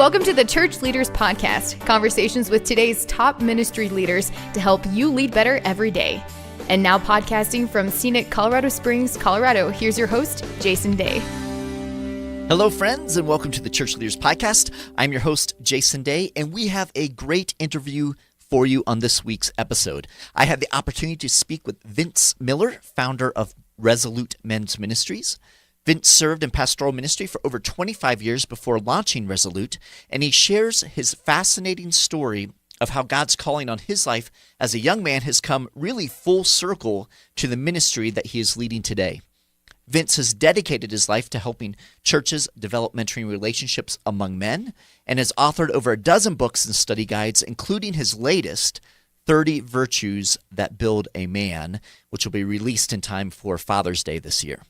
Welcome to the Church Leaders Podcast, conversations with today's top ministry leaders to help you lead better every day. And now podcasting from scenic Colorado Springs, Colorado, here's your host, Jason Day. Hello, friends, and welcome to the Church Leaders Podcast. I'm your host, Jason Day, and we have a great interview for you on this week's episode. I had the opportunity to speak with Vince Miller, founder of Resolute Men's Ministries. Vince served in pastoral ministry for over 25 years before launching Resolute, and he shares his fascinating story of how God's calling on his life as a young man has come really full circle to the ministry that he is leading today. Vince has dedicated his life to helping churches develop mentoring relationships among men and has authored over a dozen books and study guides, including his latest, 30 Virtues That Build a Man, which will be released in time for Father's Day this year.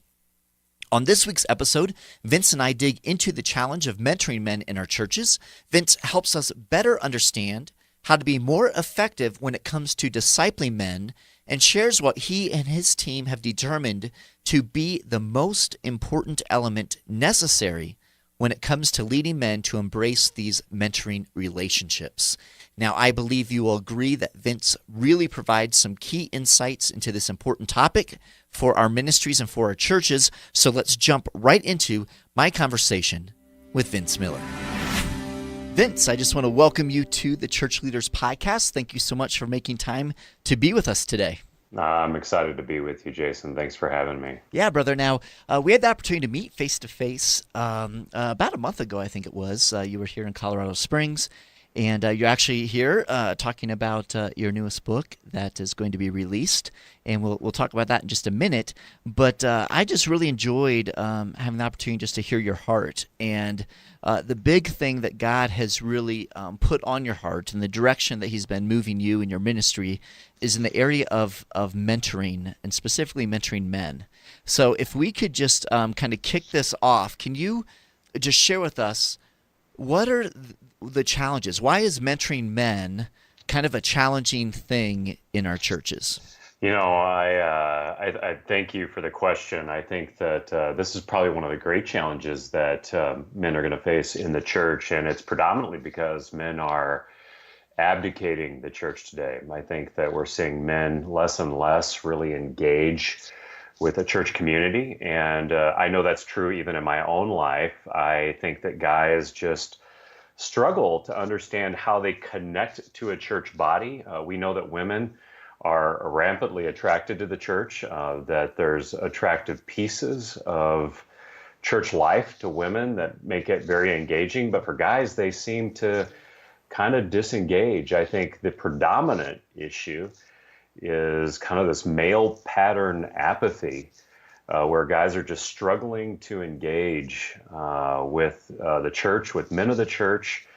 On this week's episode, Vince and I dig into the challenge of mentoring men in our churches. Vince helps us better understand how to be more effective when it comes to discipling men and shares what he and his team have determined to be the most important element necessary when it comes to leading men to embrace these mentoring relationships. Now, I believe you will agree that Vince really provides some key insights into this important topic for our ministries and for our churches. So let's jump right into my conversation with Vince Miller. Vince, I just want to welcome you to the Church Leaders Podcast. Thank you so much for making time to be with us today. I'm excited to be with you, Jason. Thanks for having me. Yeah, brother. Now, we had the opportunity to meet face-to-face about a month ago, I think it was. You were here in Colorado Springs, and you're actually here talking about your newest book that is going to be released, and we'll talk about that in just a minute. But I just really enjoyed having the opportunity just to hear your heart, and the big thing that God has really put on your heart and the direction that He's been moving you in your ministry is in the area of mentoring, and specifically mentoring men. So if we could just kind of kick this off, can you just share with us what are the challenges? Why is mentoring men kind of a challenging thing in our churches? You know, I thank you for the question. I think that this is probably one of the great challenges that men are going to face in the church, and it's predominantly because men are abdicating the church today. I think that we're seeing men less and less really engage with the church community, and I know that's true even in my own life. I think that guys just struggle to understand how they connect to a church body. We know that women are rampantly attracted to the church, that there's attractive pieces of church life to women that make it very engaging. But for guys, they seem to kind of disengage. I think the predominant issue is kind of this male pattern apathy, where guys are just struggling to engage with the church, with men of the church,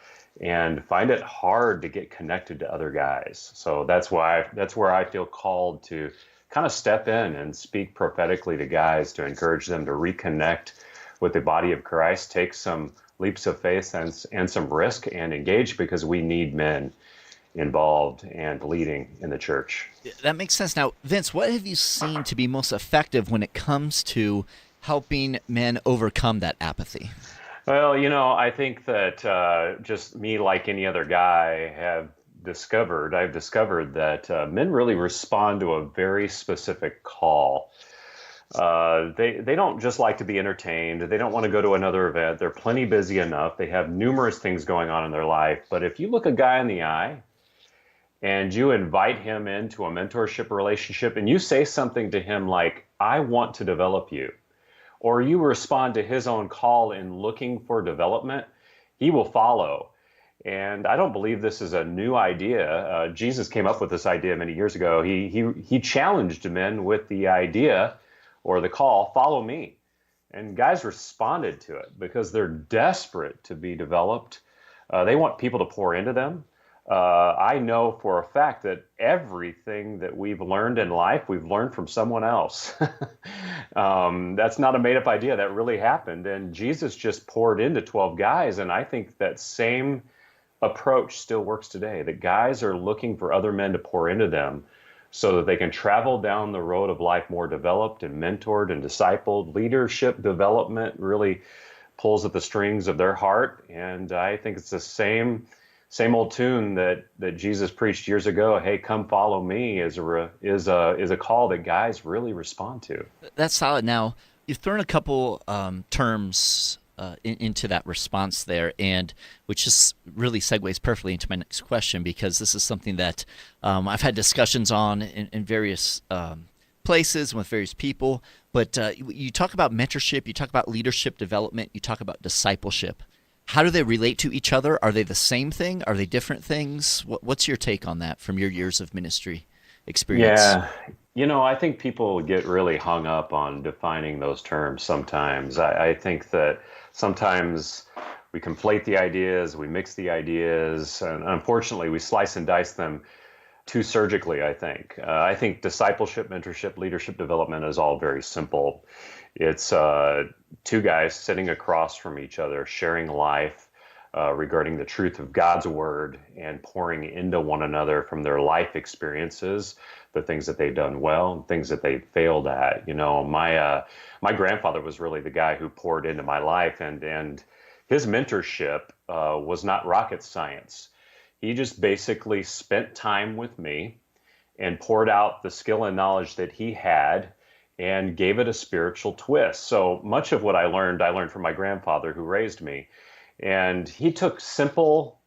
and find it hard to get connected to other guys. So that's where I feel called to kind of step in and speak prophetically to guys to encourage them to reconnect with the body of Christ, take some leaps of faith and some risk and engage, because we need men involved and leading in the church. That makes sense. Now, Vince, what have you seen to be most effective when it comes to helping men overcome that apathy? Well, you know, I think that just me, like any other guy, I've discovered that men really respond to a very specific call. They don't just like to be entertained. They don't want to go to another event. They're plenty busy enough. They have numerous things going on in their life. But if you look a guy in the eye and you invite him into a mentorship relationship and you say something to him like, "I want to develop you," or you respond to his own call in looking for development, he will follow. And I don't believe this is a new idea. Jesus came up with this idea many years ago. He challenged men with the idea or the call, "Follow me." And guys responded to it because they're desperate to be developed. They want people to pour into them. I know for a fact that everything that we've learned in life, we've learned from someone else. That's not a made-up idea. That really happened. And Jesus just poured into 12 guys. And I think that same approach still works today, that guys are looking for other men to pour into them so that they can travel down the road of life more developed and mentored and discipled. Leadership development really pulls at the strings of their heart. And I think it's the same old tune that Jesus preached years ago. Hey, come follow me is a call that guys really respond to. That's solid. Now, you've thrown a couple terms into that response there, and which just really segues perfectly into my next question, because this is something that I've had discussions on in various places with various people. But you talk about mentorship, you talk about leadership development, you talk about discipleship. How do they relate to each other? Are they the same thing? Are they different things? What's your take on that from your years of ministry experience? Yeah. I think people get really hung up on defining those terms sometimes. I think that sometimes we conflate the ideas, we mix the ideas, and unfortunately we slice and dice them too surgically, I think. I think discipleship, mentorship, leadership development is all very simple. It's two guys sitting across from each other, sharing life regarding the truth of God's word and pouring into one another from their life experiences, the things that they've done well and things that they've failed at. My grandfather was really the guy who poured into my life, and his mentorship was not rocket science. He just basically spent time with me and poured out the skill and knowledge that he had and gave it a spiritual twist. So much of what I learned from my grandfather who raised me. And he took simple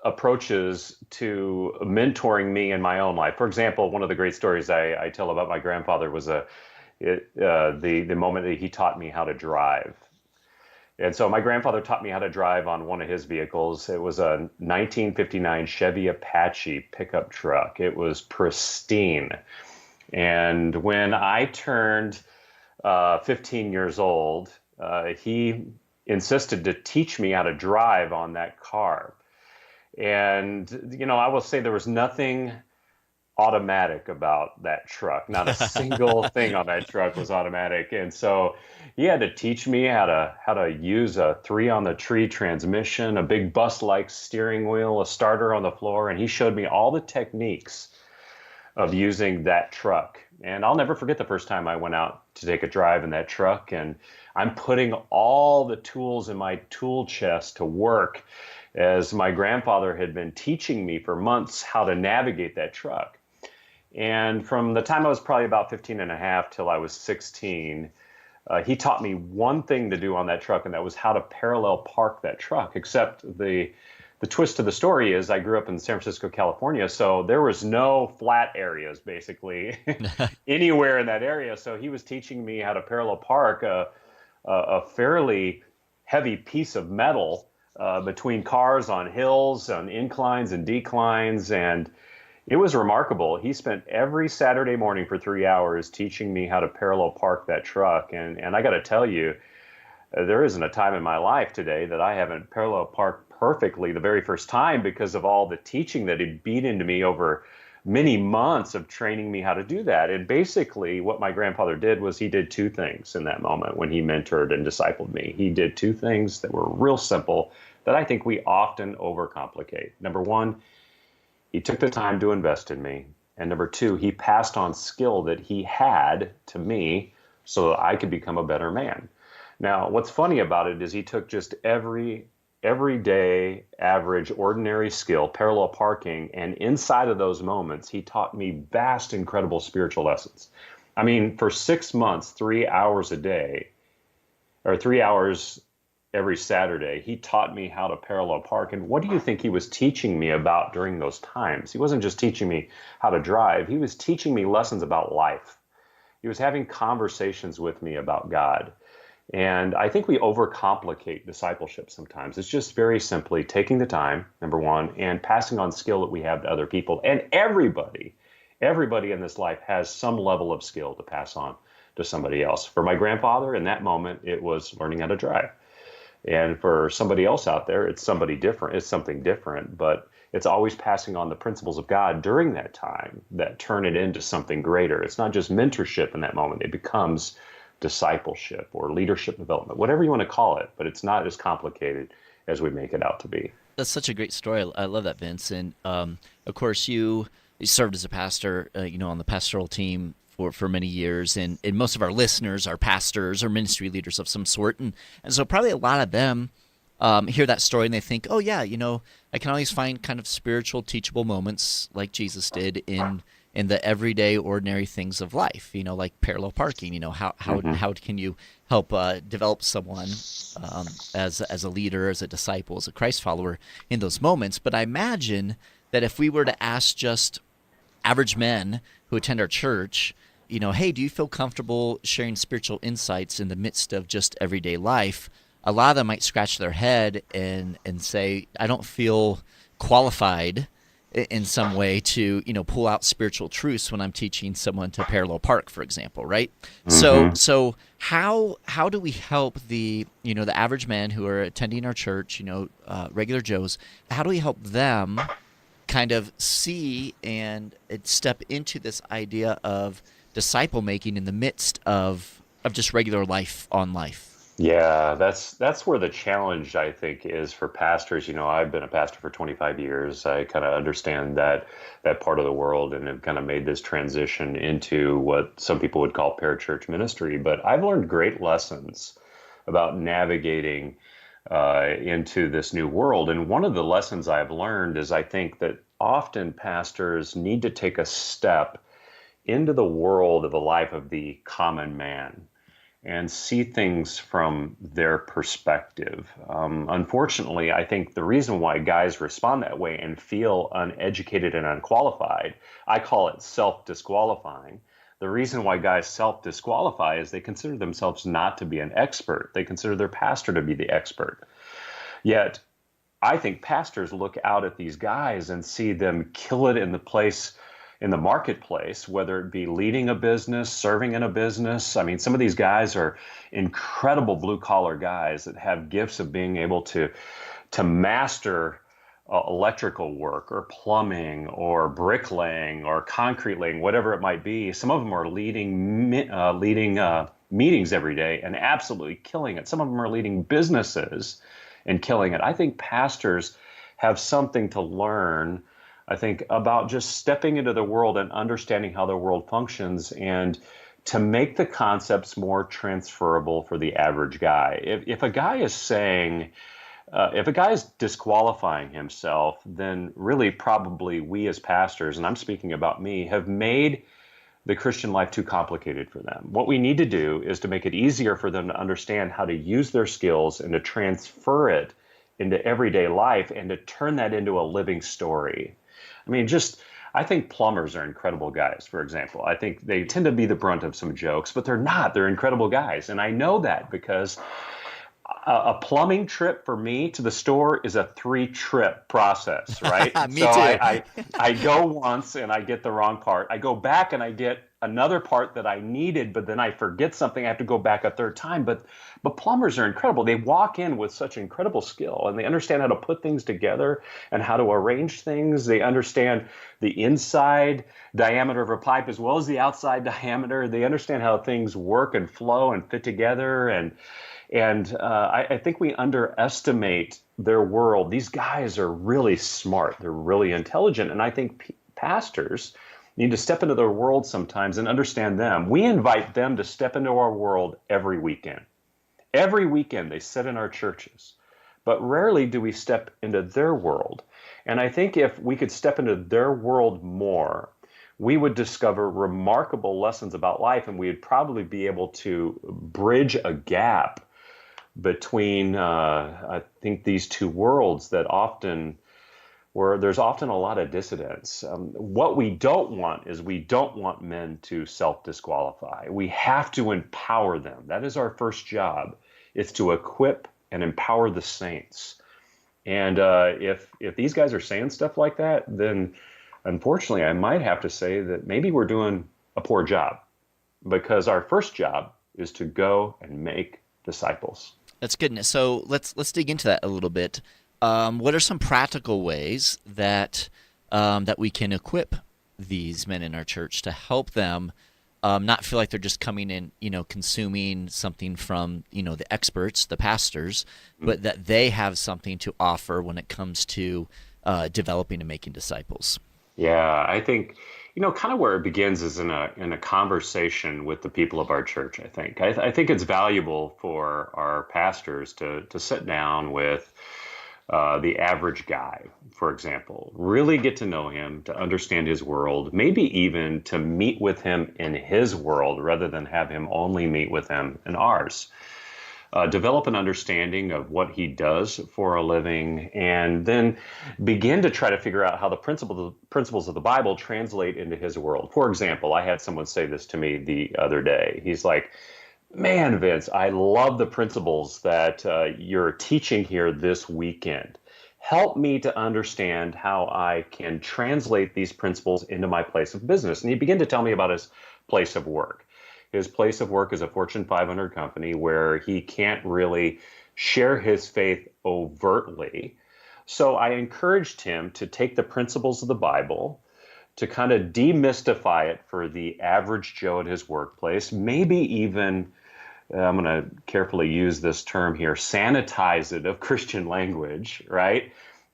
approaches to mentoring me in my own life. For example, one of the great stories I tell about my grandfather was the moment that he taught me how to drive. And so my grandfather taught me how to drive on one of his vehicles. It was a 1959 Chevy Apache pickup truck. It was pristine. And when I turned 15 years old, he insisted to teach me how to drive on that car. And, I will say there was nothing automatic about that truck. Not a single thing on that truck was automatic. And so he had to teach me how to use a 3-on-the-tree transmission, a big bus-like steering wheel, a starter on the floor. And he showed me all the techniques of using that truck. And I'll never forget the first time I went out to take a drive in that truck. And I'm putting all the tools in my tool chest to work as my grandfather had been teaching me for months how to navigate that truck. And from the time I was probably about 15 and a half till I was 16, he taught me one thing to do on that truck, and that was how to parallel park that truck. Except the twist of the story is I grew up in San Francisco, California, so there was no flat areas basically anywhere in that area. So he was teaching me how to parallel park a fairly heavy piece of metal between cars on hills, on inclines and declines, and it was remarkable. He spent every Saturday morning for 3 hours teaching me how to parallel park that truck. And I got to tell you, there isn't a time in my life today that I haven't parallel parked perfectly the very first time because of all the teaching that he beat into me over many months of training me how to do that. And basically what my grandfather did was he did two things in that moment when he mentored and discipled me. He did two things that were real simple that I think we often overcomplicate. Number one, he took the time to invest in me. And number two, he passed on skill that he had to me so that I could become a better man. Now, what's funny about it is he took just everyday, average, ordinary skill, parallel parking, and inside of those moments, he taught me vast, incredible spiritual lessons. I mean, for 6 months, 3 hours a day, or 3 hours every Saturday, he taught me how to parallel park. And what do you think he was teaching me about during those times? He wasn't just teaching me how to drive. He was teaching me lessons about life. He was having conversations with me about God. And I think we overcomplicate discipleship sometimes. It's just very simply taking the time, number one, and passing on skill that we have to other people. And everybody in this life has some level of skill to pass on to somebody else. For my grandfather, in that moment, it was learning how to drive. And for somebody else out there, it's something different, but it's always passing on the principles of God during that time that turn it into something greater. It's not just mentorship in that moment. It becomes discipleship or leadership development, whatever you want to call it, but it's not as complicated as we make it out to be. That's such a great story. I love that, Vince. And of course, you served as a pastor, on the pastoral team for many years, and most of our listeners are pastors or ministry leaders of some sort, and so probably a lot of them hear that story and they think, oh yeah, I can always find kind of spiritual teachable moments like Jesus did in the everyday ordinary things of life, like parallel parking. How can you help develop someone as a leader, as a disciple, as a Christ follower in those moments? But I imagine that if we were to ask just average men who attend our church, hey, do you feel comfortable sharing spiritual insights in the midst of just everyday life? A lot of them might scratch their head and say, I don't feel qualified in some way to, pull out spiritual truths when I'm teaching someone to parallel park, for example, right? So how do we help the average men who are attending our church, regular Joes, how do we help them kind of see and step into this idea of disciple making in the midst of just regular life on life? Yeah, that's where the challenge, I think, is for pastors. I've been a pastor for 25 years. I kind of understand that part of the world and have kind of made this transition into what some people would call parachurch ministry. But I've learned great lessons about navigating into this new world. And one of the lessons I've learned is I think that often pastors need to take a step into the world of the life of the common man and see things from their perspective. Unfortunately, I think the reason why guys respond that way and feel uneducated and unqualified, I call it self-disqualifying. The reason why guys self-disqualify is they consider themselves not to be an expert. They consider their pastor to be the expert. Yet, I think pastors look out at these guys and see them kill it in the marketplace, whether it be leading a business, serving in a business. I mean, some of these guys are incredible blue-collar guys that have gifts of being able to master electrical work or plumbing or bricklaying or concrete laying, whatever it might be. Some of them are leading meetings every day and absolutely killing it. Some of them are leading businesses and killing it. I think pastors have something to learn, I think, about just stepping into the world and understanding how the world functions and to make the concepts more transferable for the average guy. If a guy is saying, if a guy is disqualifying himself, then really probably we as pastors, and I'm speaking about me, have made the Christian life too complicated for them. What we need to do is to make it easier for them to understand how to use their skills and to transfer it into everyday life and to turn that into a living story. I mean, I think plumbers are incredible guys, for example. I think they tend to be the brunt of some jokes, but they're not. They're incredible guys. And I know that because a plumbing trip for me to the store is a 3-trip process, right? Me too. I go once and I get the wrong part. I go back and I get another part that I needed, but then I forget something. I have to go back a third time. But plumbers are incredible. They walk in with such incredible skill, and they understand how to put things together and how to arrange things. They understand the inside diameter of a pipe as well as the outside diameter. They understand how things work and flow and fit together. And I think we underestimate their world. These guys are really smart. They're really intelligent. And I think pastors need to step into their world sometimes and understand them. We invite them to step into our world every weekend. Every weekend they sit in our churches, but rarely do we step into their world. And I think if we could step into their world more, we would discover remarkable lessons about life, and we would probably be able to bridge a gap between, I think, these two worlds where there's often a lot of dissidence. What we don't want is we don't want men to self-disqualify. We have to empower them. That is our first job. It's to equip and empower the saints. And if these guys are saying stuff like that, then unfortunately I might have to say that maybe we're doing a poor job, because our first job is to go and make disciples. That's goodness. So let's dig into that a little bit. What are some practical ways that we can equip these men in our church to help them not feel like they're just coming in, consuming something from, the experts, the pastors, but that they have something to offer when it comes to developing and making disciples? Yeah, I think Kind of where it begins is in a conversation with the people of our church, I think. I think it's valuable for our pastors to sit down with the average guy, for example, really get to know him, to understand his world, maybe even to meet with him in his world rather than have him only meet with him in ours. Develop an understanding of what he does for a living, and then begin to try to figure out how the principles of the Bible translate into his world. For example, I had someone say this to me the other day. He's like, "Man, Vince, I love the principles that you're teaching here this weekend. Help me to understand how I can translate these principles into my place of business." And he began to tell me about his place of work. His place of work is a Fortune 500 company where he can't really share his faith overtly. So I encouraged him to take the principles of the Bible, to kind of demystify it for the average Joe at his workplace, maybe even, I'm going to carefully use this term here, sanitize it of Christian language, right?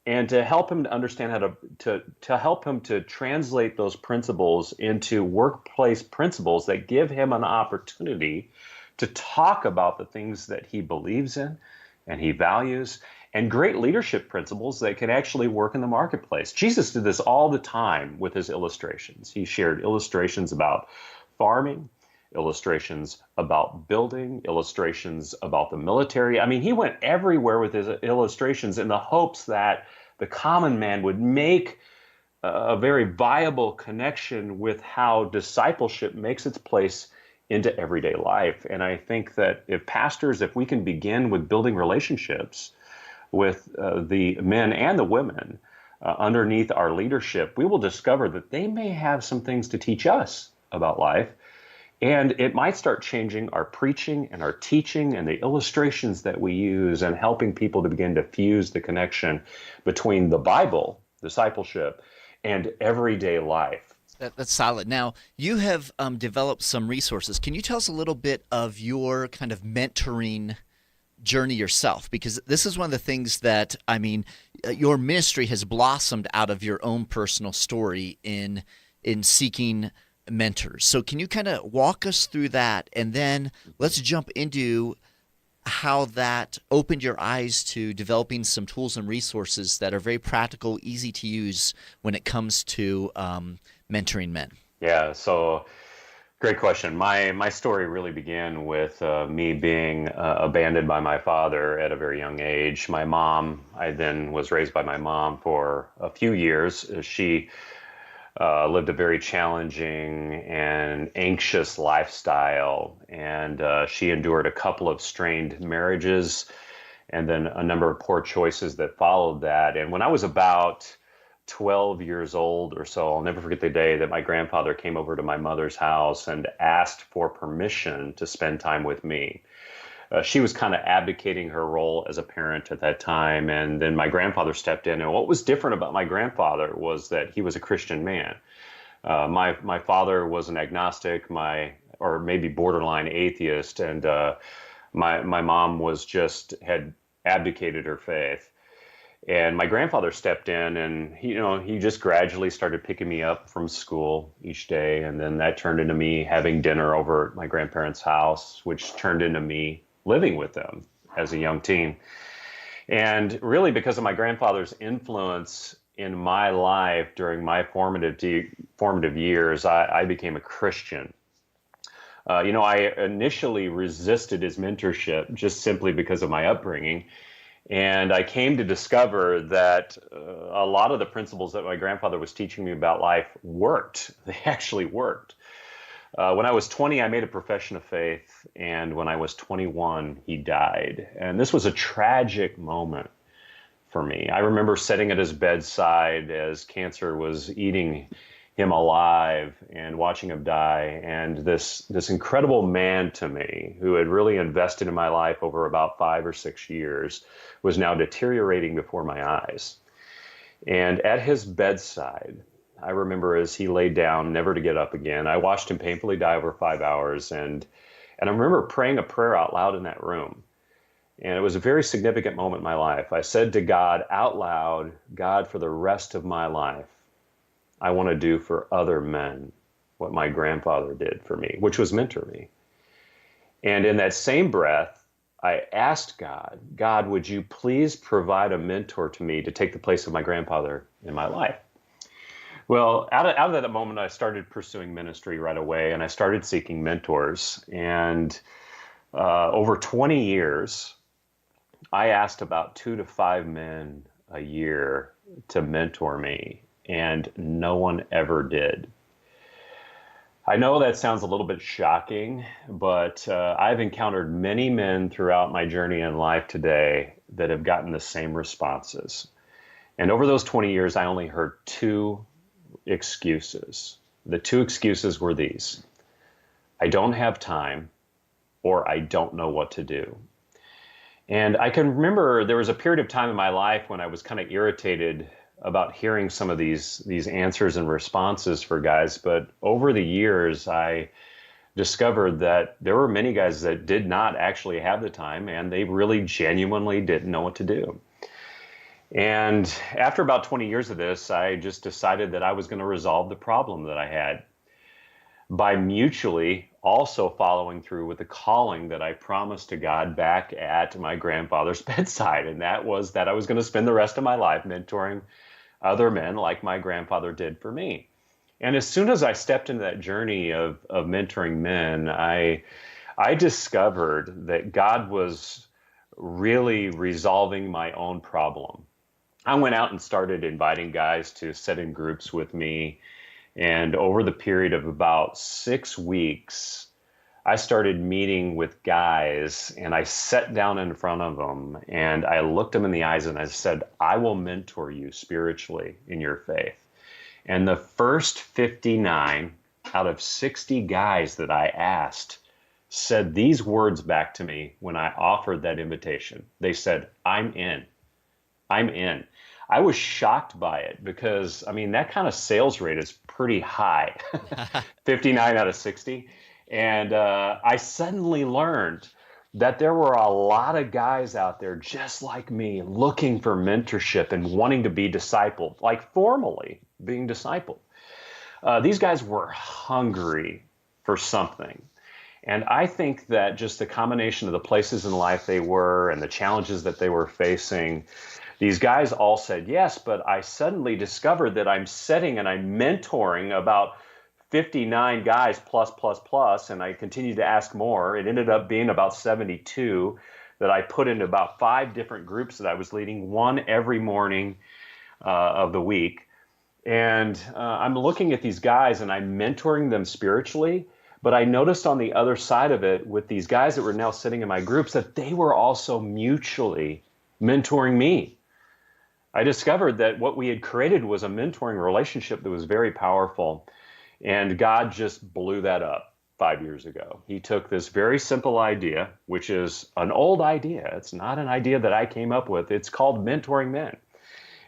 And to help him to understand how to help him to translate those principles into workplace principles that give him an opportunity to talk about the things that he believes in and he values, and great leadership principles that can actually work in the marketplace. Jesus did this all the time with his illustrations. He shared illustrations about farming, illustrations about building, illustrations about the military. I mean, he went everywhere with his illustrations in the hopes that the common man would make a very viable connection with how discipleship makes its place into everyday life. And I think that if we can begin with building relationships with the men and the women underneath our leadership, we will discover that they may have some things to teach us about life. And it might start changing our preaching and our teaching and the illustrations that we use, and helping people to begin to fuse the connection between the Bible, discipleship, and everyday life. That's solid. Now, you have developed some resources. Can you tell us a little bit of your kind of mentoring journey yourself? Because this is one of the things that, your ministry has blossomed out of your own personal story in seeking mentors. So can you kind of walk us through that, and then let's jump into how that opened your eyes to developing some tools and resources that are very practical, easy to use when it comes to mentoring men? Yeah, so great question. My story really began with me being abandoned by my father at a very young age. I then was raised by my mom for a few years. She lived a very challenging and anxious lifestyle, and she endured a couple of strained marriages and then a number of poor choices that followed that. And when I was about 12 years old or so, I'll never forget the day that my grandfather came over to my mother's house and asked for permission to spend time with me. She was kind of abdicating her role as a parent at that time, and then my grandfather stepped in. And what was different about my grandfather was that he was a Christian man. My father was an agnostic, or maybe borderline atheist, and my mom had abdicated her faith. And my grandfather stepped in, and he just gradually started picking me up from school each day, and then that turned into me having dinner over at my grandparents' house, which turned into me living with them as a young teen. And really, because of my grandfather's influence in my life during my formative years, I became a Christian. I initially resisted his mentorship just simply because of my upbringing. And I came to discover that a lot of the principles that my grandfather was teaching me about life worked. They actually worked. When I was 20, I made a profession of faith, and when I was 21, he died. And this was a tragic moment for me. I remember sitting at his bedside as cancer was eating him alive and watching him die. And this incredible man to me, who had really invested in my life over about 5 or 6 years, was now deteriorating before my eyes. And at his bedside, I remember as he laid down, never to get up again, I watched him painfully die over 5 hours. And I remember praying a prayer out loud in that room. And it was a very significant moment in my life. I said to God out loud, "God, for the rest of my life, I want to do for other men what my grandfather did for me, which was mentor me. And in that same breath, I asked God, God, would you please provide a mentor to me to take the place of my grandfather in my life? Well, out of that moment, I started pursuing ministry right away, and I started seeking mentors. And over 20 years, I asked about 2 to 5 men a year to mentor me, and no one ever did. I know that sounds a little bit shocking, but I've encountered many men throughout my journey in life today that have gotten the same responses. And over those 20 years, I only heard 2 excuses. The 2 excuses were these: I don't have time, or I don't know what to do. And I can remember there was a period of time in my life when I was kind of irritated about hearing some of these answers and responses for guys. But over the years, I discovered that there were many guys that did not actually have the time, and they really genuinely didn't know what to do. And after about 20 years of this, I just decided that I was going to resolve the problem that I had by mutually also following through with the calling that I promised to God back at my grandfather's bedside. And that was that I was going to spend the rest of my life mentoring other men like my grandfather did for me. And as soon as I stepped into that journey of mentoring men, I discovered that God was really resolving my own problem. I went out and started inviting guys to sit in groups with me. And over the period of about 6 weeks, I started meeting with guys, and I sat down in front of them and I looked them in the eyes and I said, I will mentor you spiritually in your faith. And the first 59 out of 60 guys that I asked said these words back to me when I offered that invitation. They said, I'm in. I'm in. I was shocked by it because, I mean, that kind of sales rate is pretty high, 59 out of 60. And I suddenly learned that there were a lot of guys out there just like me looking for mentorship and wanting to be discipled, like formally being discipled. These guys were hungry for something. And I think that just the combination of the places in life they were and the challenges that they were facing, these guys all said yes, but I suddenly discovered that I'm setting and I'm mentoring about 59 guys plus, and I continued to ask more. It ended up being about 72 that I put into about 5 different groups that I was leading, one every morning of the week. And I'm looking at these guys and I'm mentoring them spiritually, but I noticed on the other side of it with these guys that were now sitting in my groups that they were also mutually mentoring me. I discovered that what we had created was a mentoring relationship that was very powerful. And God just blew that up 5 years ago. He took this very simple idea, which is an old idea. It's not an idea that I came up with. It's called mentoring men.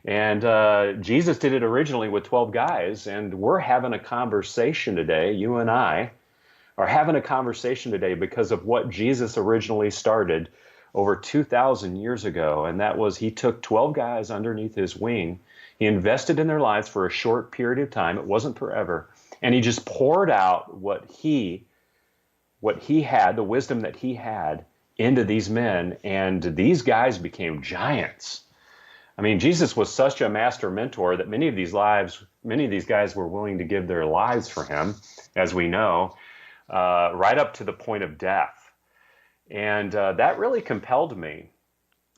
And Jesus did it originally with 12 guys. And we're having a conversation today. You and I are having a conversation today because of what Jesus originally started over 2,000 years ago. And that was he took 12 guys underneath his wing. He invested in their lives for a short period of time. It wasn't forever. And he just poured out what he had, the wisdom that he had, into these men. And these guys became giants. I mean, Jesus was such a master mentor that many of these guys were willing to give their lives for him, as we know, right up to the point of death. And that really compelled me.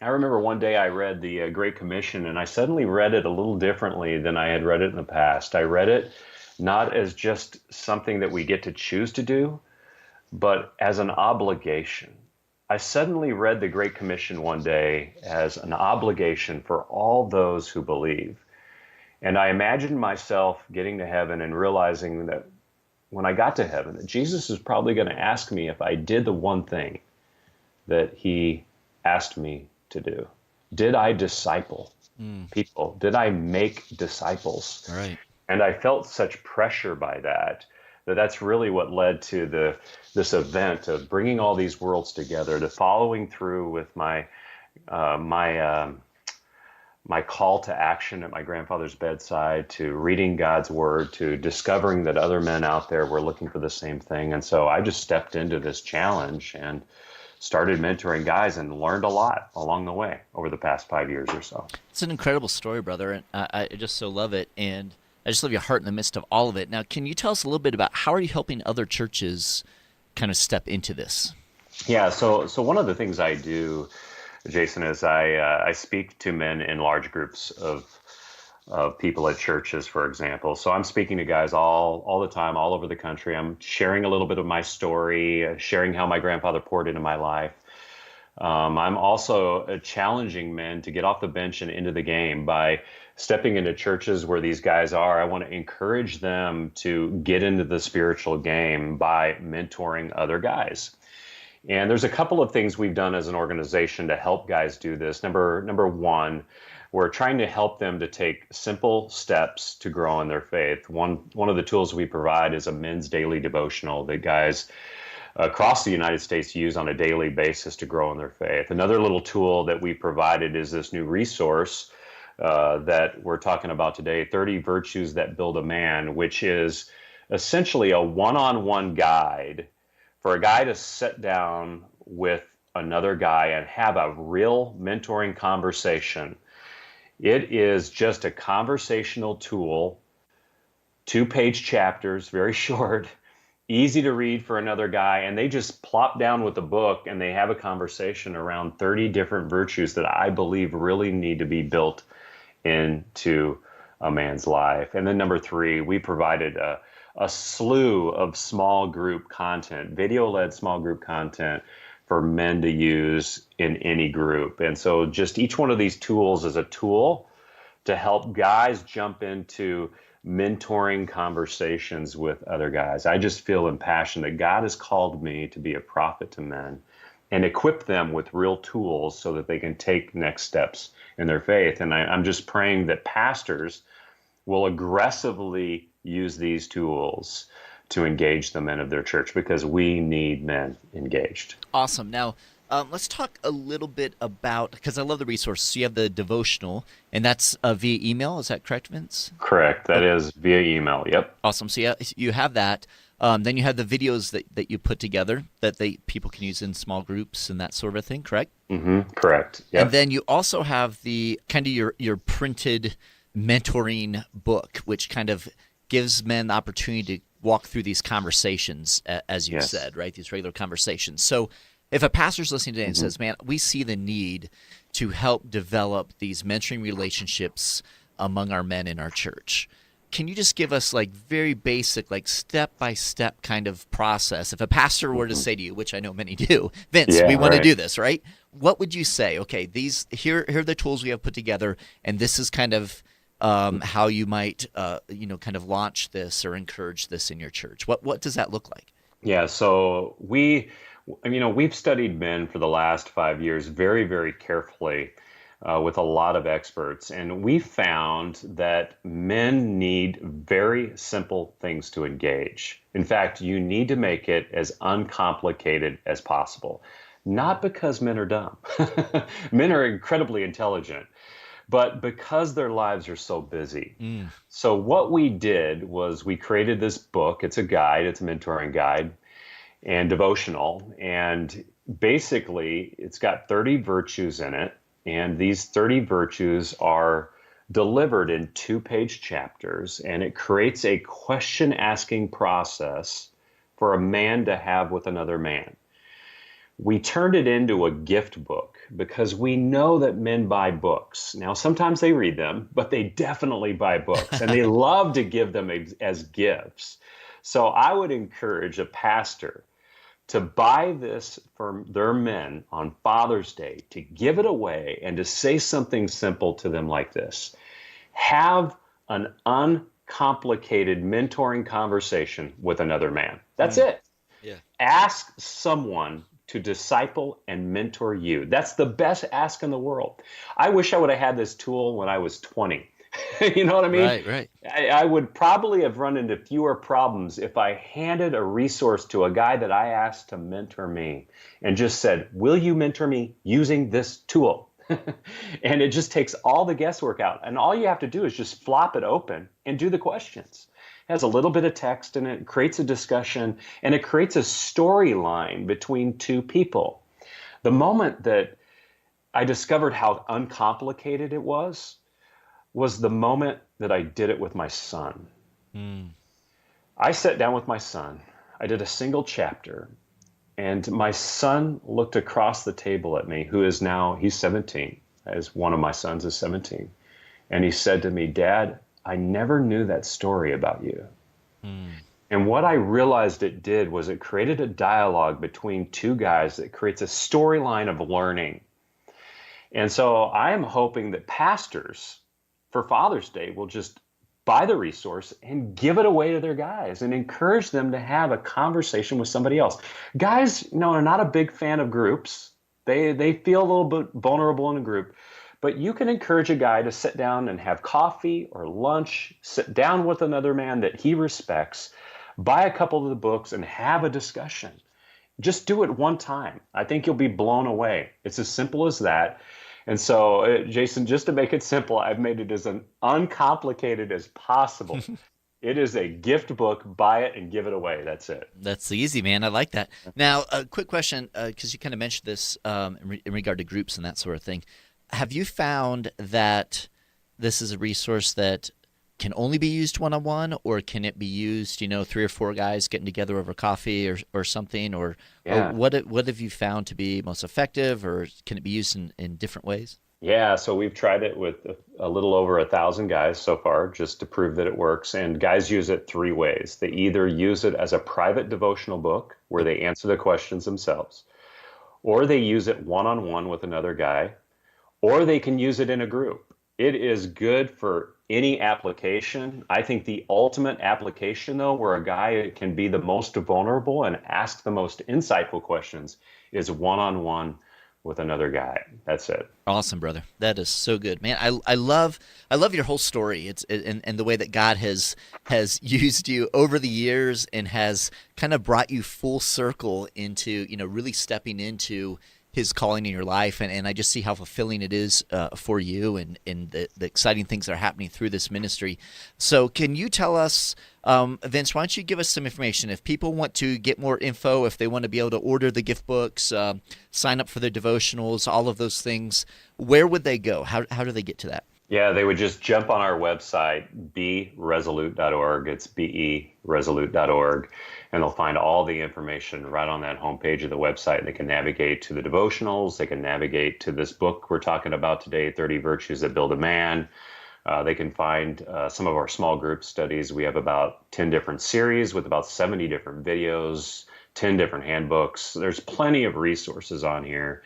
I remember one day I read the Great Commission, and I suddenly read it a little differently than I had read it in the past. I read it not as just something that we get to choose to do, but as an obligation. I suddenly read the Great Commission one day as an obligation for all those who believe. And I imagined myself getting to heaven and realizing that when I got to heaven, that Jesus is probably going to ask me if I did the one thing that he asked me to do. Did I disciple people? Did I make disciples? Right. And I felt such pressure by that's really what led to this event of bringing all these worlds together, to following through with my my call to action at my grandfather's bedside, to reading God's word, to discovering that other men out there were looking for the same thing. And so I just stepped into this challenge and started mentoring guys and learned a lot along the way over the past 5 years or so. It's an incredible story, brother, and I just so love it. And I just love your heart in the midst of all of it. Now, can you tell us a little bit about how are you helping other churches kind of step into this? Yeah, so one of the things I do, Jason, is I speak to men in large groups of people at churches, for example. So I'm speaking to guys all the time, all over the country. I'm sharing a little bit of my story, sharing how my grandfather poured into my life. I'm also challenging men to get off the bench and into the game by stepping into churches where these guys are. I want to encourage them to get into the spiritual game by mentoring other guys. And there's a couple of things we've done as an organization to help guys do this. Number one, we're trying to help them to take simple steps to grow in their faith. One of the tools we provide is a men's daily devotional that guys across the United States use on a daily basis to grow in their faith. Another little tool that we provided is this new resource that we're talking about today, 30 Virtues That Build a Man, which is essentially a one-on-one guide for a guy to sit down with another guy and have a real mentoring conversation. It is just a conversational tool, 2-page chapters, very short, easy to read for another guy, and they just plop down with the book and they have a conversation around 30 different virtues that I believe really need to be built into a man's life. And then number 3, we provided a slew of small group content, video-led small group content for men to use in any group. And so just each one of these tools is a tool to help guys jump into mentoring conversations with other guys. I just feel impassioned that God has called me to be a prophet to men and equip them with real tools so that they can take next steps in their faith. And I'm just praying that pastors will aggressively use these tools to engage the men of their church, because we need men engaged. Awesome. Now, let's talk a little bit about, because I love the resources. So you have the devotional, and that's via email. Is that correct, Vince? Correct. That is via email. Yep. Awesome. So yeah, you have that. Then you have the videos that you put together that people can use in small groups and that sort of thing, correct? Mm-hmm. Correct. Yep. And then you also have the kind of your printed mentoring book, which kind of gives men the opportunity to walk through these conversations, as you said, right? These regular conversations. So if a pastor's listening today and says, man, we see the need to help develop these mentoring relationships among our men in our church, can you just give us like very basic, like step-by-step kind of process? If a pastor were to say to you, which I know many do, Vince, we want to do this, right? What would you say? Okay, here are the tools we have put together, and this is kind of how you might, kind of launch this or encourage this in your church. What does that look like? Yeah, so we've studied men for the last 5 years very, very carefully with a lot of experts, and we found that men need very simple things to engage. In fact, you need to make it as uncomplicated as possible. Not because men are dumb. Men are incredibly intelligent, but because their lives are so busy. So what we did was we created this book. It's a guide. It's a mentoring guide and devotional. And basically, it's got 30 virtues in it. And these 30 virtues are delivered in 2-page chapters. And it creates a question-asking process for a man to have with another man. We turned it into a gift book because we know that men buy books. Now, sometimes they read them, but they definitely buy books, and they love to give them as gifts. So I would encourage a pastor to buy this for their men on Father's Day, to give it away, and to say something simple to them like this: have an uncomplicated mentoring conversation with another man. That's it. Yeah. Ask someone to disciple and mentor you. That's the best ask in the world. I wish I would have had this tool when I was 20. You know what I mean? Right. I would probably have run into fewer problems if I handed a resource to a guy that I asked to mentor me and just said, will you mentor me using this tool? And it just takes all the guesswork out. And all you have to do is just flop it open and do the questions. It has a little bit of text in it, creates a discussion, and it creates a storyline between two people. The moment that I discovered how uncomplicated it was the moment that I did it with my son. I sat down with my son. I did a single chapter, and my son looked across the table at me, he's 17, as one of my sons is 17. And he said to me, "Dad, I never knew that story about you." And what I realized it did was it created a dialogue between two guys that creates a storyline of learning. And so I am hoping that pastors for Father's Day will just buy the resource and give it away to their guys and encourage them to have a conversation with somebody else. Guys, are not a big fan of groups. They feel a little bit vulnerable in a group. But you can encourage a guy to sit down and have coffee or lunch, sit down with another man that he respects, buy a couple of the books and have a discussion. Just do it one time. I think you'll be blown away. It's as simple as that. And so, Jason, just to make it simple, I've made it as uncomplicated as possible. It is a gift book. Buy it and give it away. That's it. That's easy, man. I like that. Now, a quick question, because you kind of mentioned this in regard to groups and that sort of thing. Have you found that this is a resource that can only be used one-on-one, or can it be used, 3 or 4 guys getting together over coffee or something, or what have you found to be most effective, or can it be used in different ways? Yeah, so we've tried it with a little over 1,000 guys so far, just to prove that it works. And guys use it 3 ways. They either use it as a private devotional book where they answer the questions themselves, or they use it one-on-one with another guy, or they can use it in a group. It is good for any application. I think the ultimate application, though, where a guy can be the most vulnerable and ask the most insightful questions, is one-on-one with another guy. That's it. Awesome, brother. That is so good, man. I love your whole story. It's and the way that God has used you over the years and has kind of brought you full circle into really stepping into His calling in your life, and I just see how fulfilling it is for you and the exciting things that are happening through this ministry. So can you tell us, Vince, why don't you give us some information? If people want to get more info, if they want to be able to order the gift books, sign up for their devotionals, all of those things, where would they go? How do they get to that? Yeah, they would just jump on our website, beresolute.org. It's beresolute.org. And they'll find all the information right on that homepage of the website. They can navigate to the devotionals. They can navigate to this book we're talking about today, 30 Virtues That Build a Man. They can find some of our small group studies. We have about 10 different series with about 70 different videos, 10 different handbooks. There's plenty of resources on here.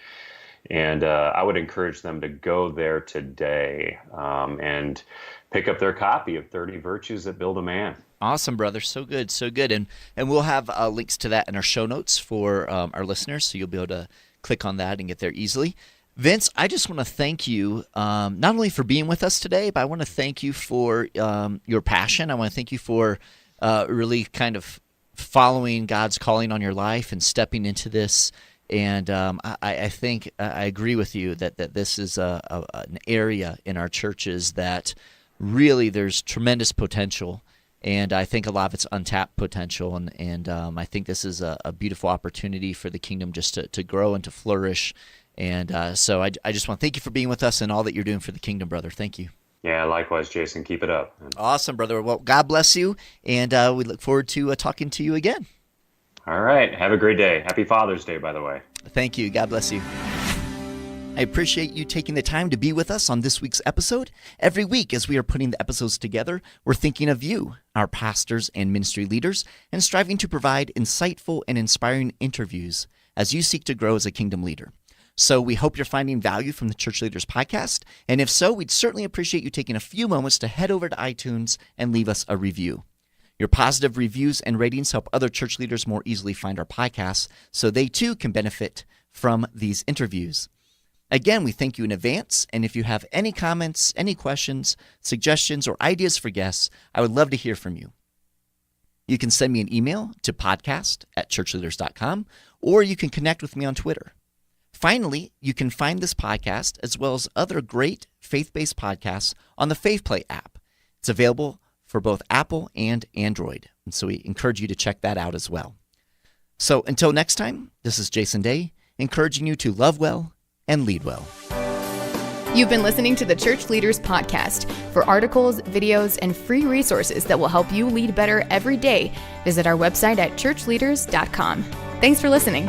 And I would encourage them to go there today and pick up their copy of 30 Virtues That Build a Man. Awesome, brother. So good, so good. And we'll have links to that in our show notes for our listeners, so you'll be able to click on that and get there easily. Vince, I just want to thank you not only for being with us today, but I want to thank you for your passion. I want to thank you for really kind of following God's calling on your life and stepping into this. And I think I agree with you that this is an area in our churches that really there's tremendous potential, and I think a lot of it's untapped potential, and I think this is a beautiful opportunity for the kingdom just to grow and to flourish. And so I just want to thank you for being with us and all that you're doing for the kingdom, brother. Thank you. Yeah, likewise, Jason. Keep it up. Awesome, brother. Well, God bless you, and we look forward to talking to you again. All right. Have a great day. Happy Father's Day, by the way. Thank you. God bless you. I appreciate you taking the time to be with us on this week's episode. Every week, as we are putting the episodes together, we're thinking of you, our pastors and ministry leaders, and striving to provide insightful and inspiring interviews as you seek to grow as a kingdom leader. So we hope you're finding value from the Church Leaders podcast, and if so, we'd certainly appreciate you taking a few moments to head over to iTunes and leave us a review. Your positive reviews and ratings help other church leaders more easily find our podcasts so they too can benefit from these interviews. Again, we thank you in advance, and if you have any comments, any questions, suggestions, or ideas for guests, I would love to hear from you. You can send me an email to podcast@ChurchLeaders.com, or you can connect with me on Twitter. Finally, you can find this podcast as well as other great faith-based podcasts on the FaithPlay app. It's available for both Apple and Android, and so we encourage you to check that out as well. So until next time, this is Jason Day, encouraging you to love well and lead well. You've been listening to the Church Leaders Podcast. For articles, videos, and free resources that will help you lead better every day, visit our website at ChurchLeaders.com. Thanks for listening.